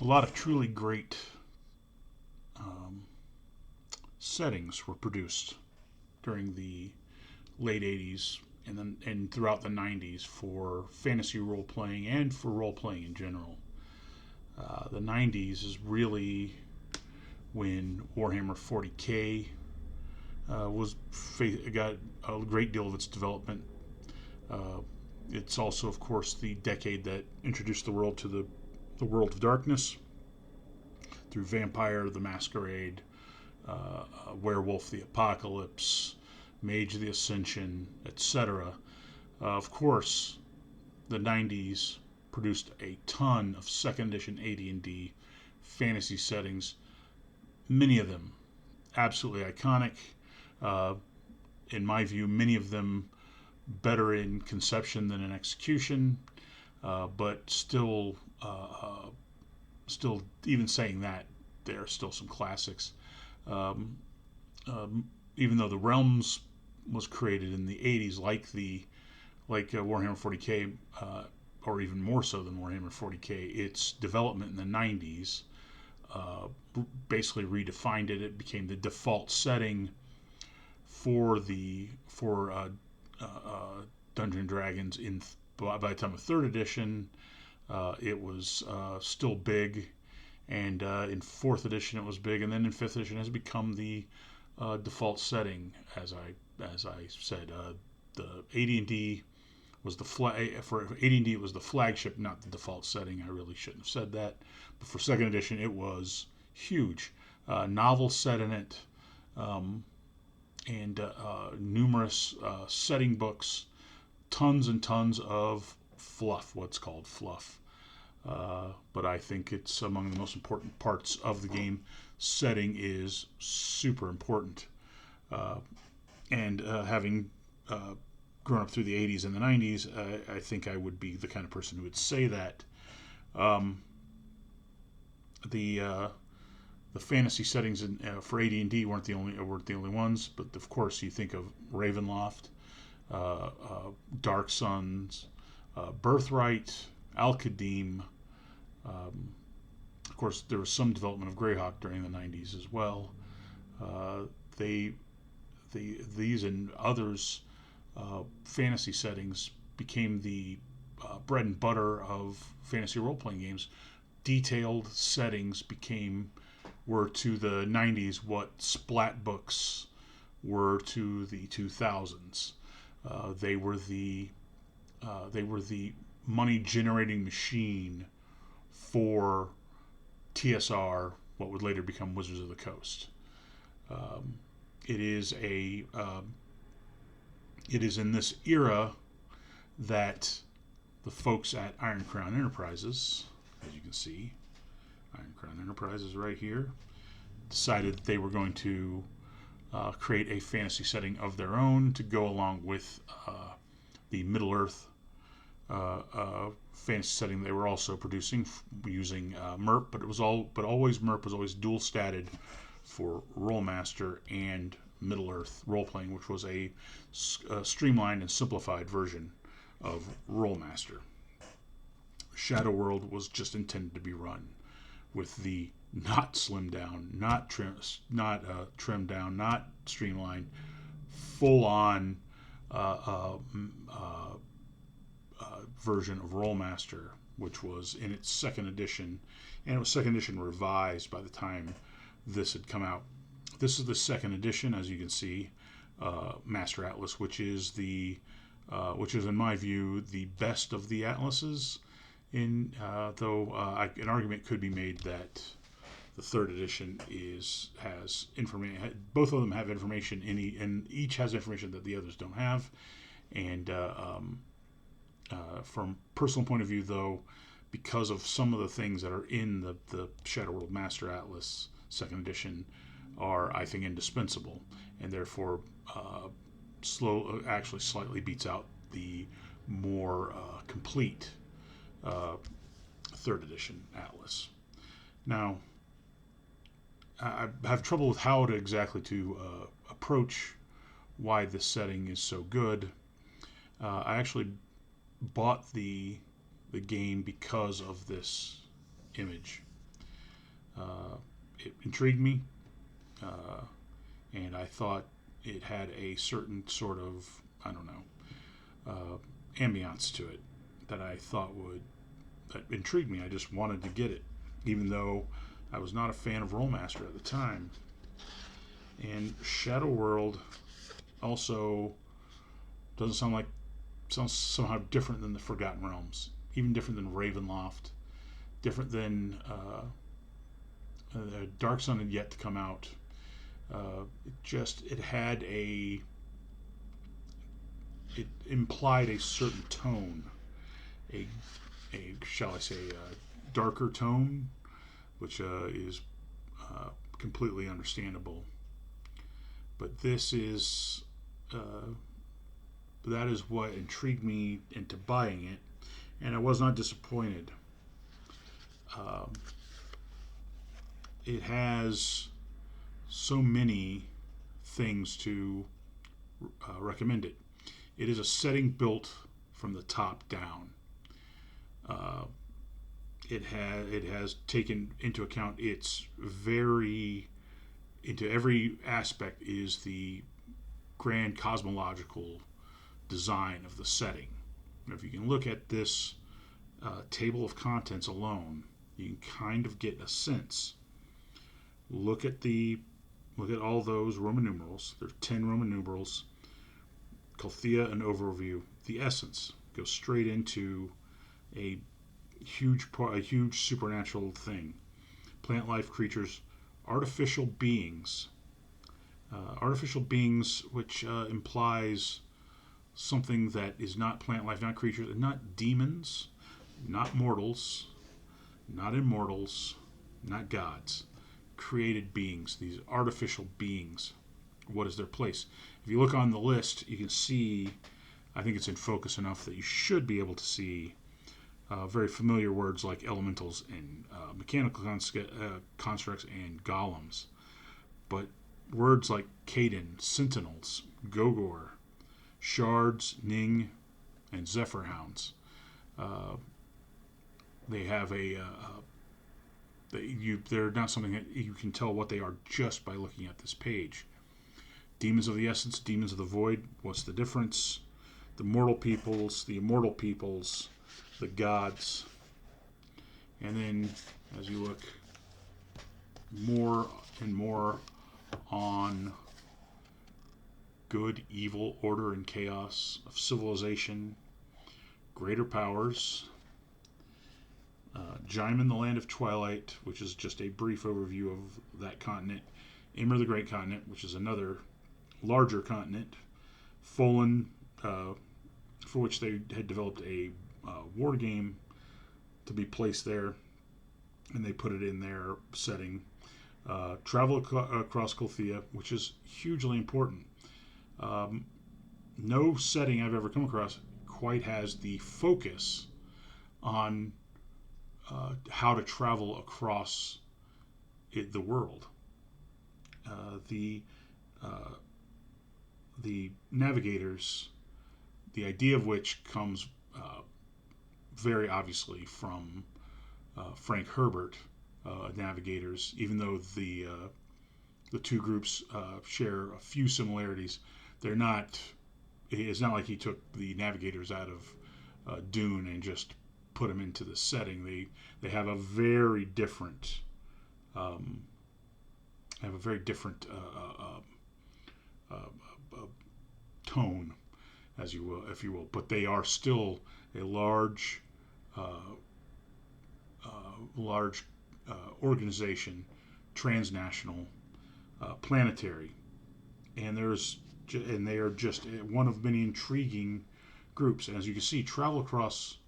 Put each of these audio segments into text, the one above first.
a lot of truly great um, settings were produced during the late 80s and throughout the 90s for fantasy role playing and for role playing in general. The 90s is really when Warhammer 40K got a great deal of its development. Uh, it's also, of course, the decade that introduced the world to the world of darkness through Vampire the Masquerade, Werewolf the Apocalypse, Mage the Ascension, etc. Of course, the 90s produced a ton of second edition AD&D fantasy settings, many of them absolutely iconic. Uh, in my view, many of them better in conception than in execution, but still, even saying that, there are still some classics. Um, Even though the Realms was created in the 80s, Warhammer 40K, or even more so than Warhammer 40K, its development in the 90s uh, basically redefined it. It became the default setting for Dungeons and Dragons. By the time of third edition, it was still big, and in fourth edition it was big, and then in fifth edition it has become the default setting. As I said, the AD&D was the for AD&D it was the flagship, not the default setting. I really shouldn't have said that, but for second edition it was huge. Novels set in it, um, and numerous setting books, tons and tons of fluff, what's called fluff. But I think it's among the most important parts of the game. Setting is super important. Uh, and having grown up through the 80s and the 90s, I think I would be the kind of person who would say that. Um, the the fantasy settings for AD&D weren't the only ones, but of course you think of Ravenloft, Dark Suns, Birthright, Al-Qadim. Um, of course, there was some development of Greyhawk during the 90s as well. Uh, they, these and others fantasy settings became the bread and butter of fantasy role playing games. Detailed settings were to the 90s what splat books were to the 2000s. They were the money generating machine for TSR, what would later become Wizards of the Coast. Um, it is a it is in this era that the folks at Iron Crown Enterprises, as you can see, Iron Crown Enterprises right here, decided that they were going to create a fantasy setting of their own to go along with the Middle Earth fantasy setting they were also producing using MERP, but always MERP was always dual statted for Rollmaster and Middle Earth role playing, which was a streamlined and simplified version of Rollmaster. Shadow World was just intended to be run with the not slimmed down, trimmed down, not streamlined, full on version of Rollmaster, which was in its second edition, and it was second edition revised by the time this had come out. This is the second edition, as you can see, Master Atlas, which is in my view the best of the atlases. Though an argument could be made that the third edition has information. Both of them have information and each has information that the others don't have. And from personal point of view, though, because of some of the things that are in the Shadow World Master Atlas second edition are, I think, indispensable, and therefore actually slightly beats out the more complete third edition Atlas. Now, I have trouble with how to exactly approach why this setting is so good. I actually bought the game because of this image. It intrigued me, uh, and I thought it had a certain sort of, I don't know, ambiance to it that I thought that intrigued me. I just wanted to get it, even though I was not a fan of Rollmaster at the time. And Shadow World also doesn't sounds somehow different than the Forgotten Realms, even different than Ravenloft, different than Dark Sun had yet to come out. It implied a certain tone, a shall I say darker tone, which is completely understandable. But that is what intrigued me into buying it, and I was not disappointed. Um, it has so many things to recommend it. It is a setting built from the top down. Uh, it has taken into account into every aspect is the grand cosmological design of the setting. If you can look at this table of contents alone, you can kind of get a sense. Look at all those Roman numerals. There's 10 Roman numerals. Calthea, an overview. The essence goes straight into a huge supernatural thing. Plant life, creatures, artificial beings. Artificial beings, which implies something that is not plant life, not creatures, and not demons, not mortals, not immortals, not gods. Created beings, these artificial beings. What is their place? If you look on the list, you can see, I think it's in focus enough that you should be able to see very familiar words like elementals and mechanical constructs and golems. But words like Kaden, sentinels, Gogor, shards, Ning, and Zephyr hounds. They have they're not something that you can tell what they are just by looking at this page. Demons of the essence, demons of the void. What's the difference? The mortal peoples, the immortal peoples, the gods. And then as you look more and more on good, evil, order, and chaos of civilization, greater powers, Jaimin, the Land of Twilight, which is just a brief overview of that continent, Ymir, the Great Continent, which is another larger continent, Folan, for which they had developed a war game to be placed there, and they put it in their setting. Travel across Calthea, which is hugely important. No setting I've ever come across quite has the focus on how to travel across the world. The navigators, the idea of which comes very obviously from Frank Herbert, navigators, even though the two groups share a few similarities. They're not. It's not like he took the navigators out of Dune and just put them into the setting. They have a very different tone, as you will, if you will. But they are still a large organization, transnational, planetary, and they are just one of many intriguing groups. And as you can see, travel across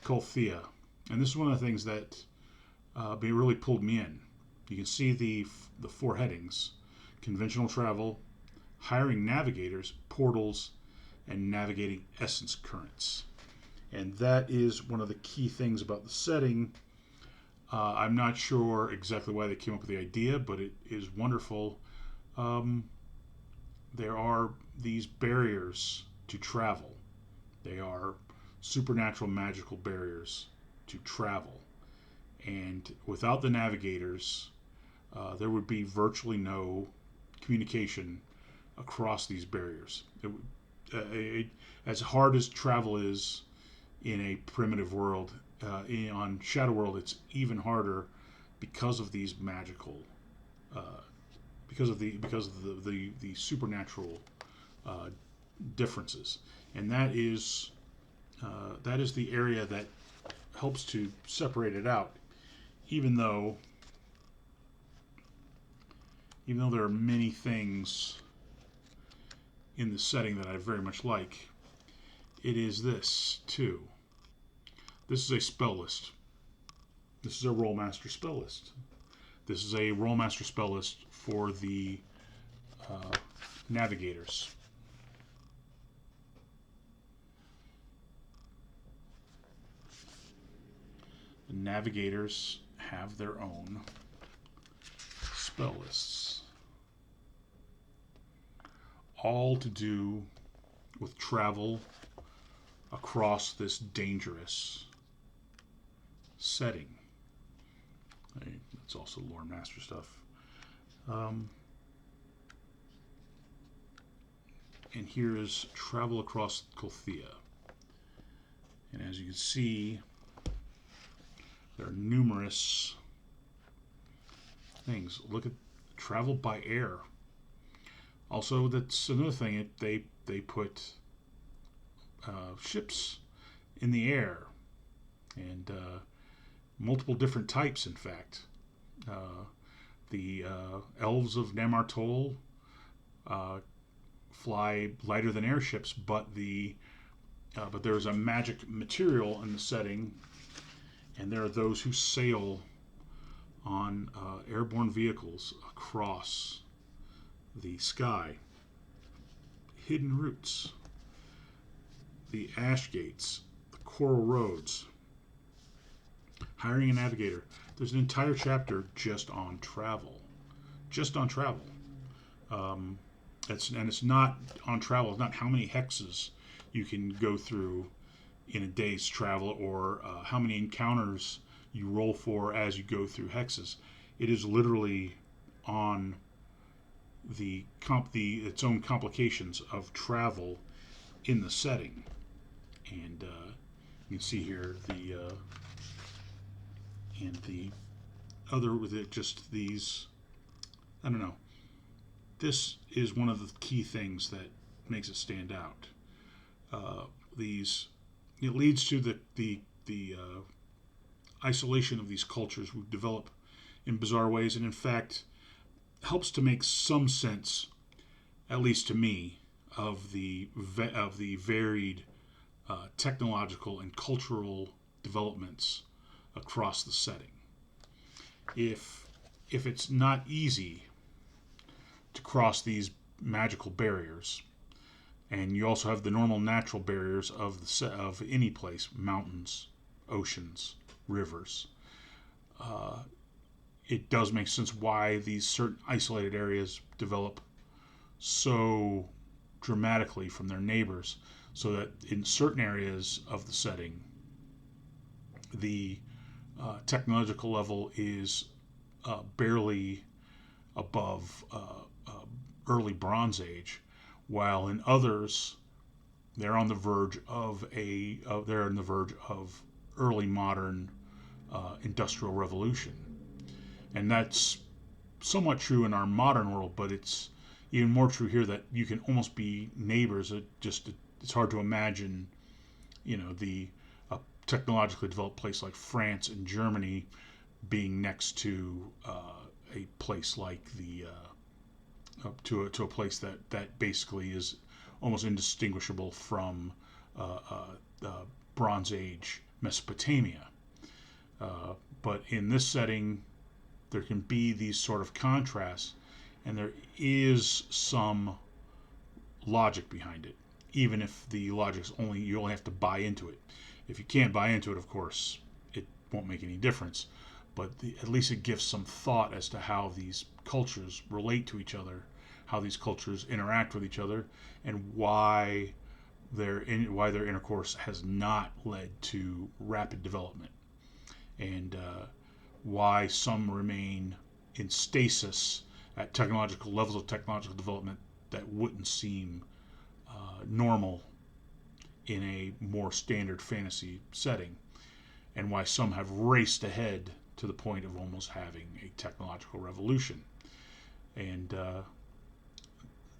Calthea, and this is one of the things that really pulled me in. You can see the four headings: conventional travel, hiring navigators, portals, and navigating essence currents. And that is one of the key things about the setting. I'm not sure exactly why they came up with the idea, but it is wonderful. There are these barriers to travel. They are supernatural, magical barriers to travel. And without the navigators, there would be virtually no communication across these barriers. As hard as travel is in a primitive world, on Shadow World, it's even harder because of these magical, uh, because of the supernatural uh, differences, and that is the area that helps to separate it out. Even though even though there are many things in the setting that I very much like, it is this too. This is a spell list. This is a Rollmaster spell list. This is a Rollmaster spell list for the uh, navigators. The navigators have their own spell lists, all to do with travel across this dangerous setting. It's also Lore Master stuff. Um, and here is Travel Across Colthea. And as you can see, there are numerous things. Look at travel by air. Also, that's another thing. They put ships in the air, and multiple different types. In fact, the elves of Namartol fly lighter than airships, but there's a magic material in the setting, and there are those who sail on airborne vehicles across the sky. Hidden routes, the ash gates, the coral roads, hiring a navigator. There's an entire chapter just on travel. Just on travel. It's not on travel. It's not how many hexes you can go through in a day's travel, or how many encounters you roll for as you go through hexes. It is literally on its own complications of travel in the setting. And you can see here the other with it, just these. I don't know. This is one of the key things that makes it stand out. These It leads to the isolation of these cultures who develop in bizarre ways, and in fact helps to make some sense, at least to me, of the varied technological and cultural developments across the setting. If it's not easy to cross these magical barriers, and you also have the normal natural barriers of any place, mountains, oceans, rivers, it does make sense why these certain isolated areas develop so dramatically from their neighbors, so that in certain areas of the setting, the technological level is barely above early Bronze Age, while in others they're on the verge of early modern industrial revolution. And that's somewhat true in our modern world, but it's even more true here that you can almost be neighbors. It's hard to imagine, the technologically developed place like France and Germany being next to a place like to a place that basically is almost indistinguishable from Bronze Age Mesopotamia. But in this setting, there can be these sort of contrasts, and there is some logic behind it, even if the logic's you only have to buy into it. If you can't buy into it, of course, it won't make any difference. But at least it gives some thought as to how these cultures relate to each other, how these cultures interact with each other, and why their intercourse has not led to rapid development. And why some remain in stasis at technological levels of technological development that wouldn't seem normal in a more standard fantasy setting, and why some have raced ahead to the point of almost having a technological revolution. And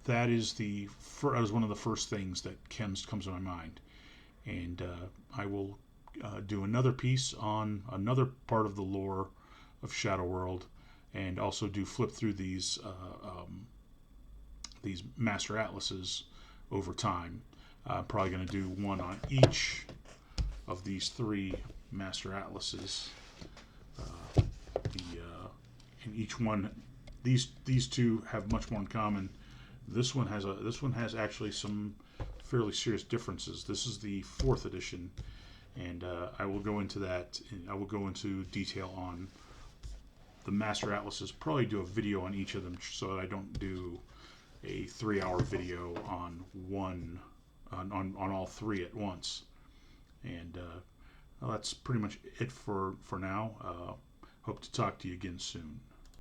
that is that was one of the first things that comes to my mind. And I will do another piece on another part of the lore of Shadow World, and also do flip through these Master Atlases over time. I'm probably going to do one on each of these three Master Atlases. And each one, these two have much more in common. This one has actually some fairly serious differences. This is the 4th edition, and I will go into that. I will go into detail on the Master Atlases. Probably do a video on each of them, so that I don't do a 3-hour video on on all three at once. And well, that's pretty much it for now. Hope to talk to you again soon.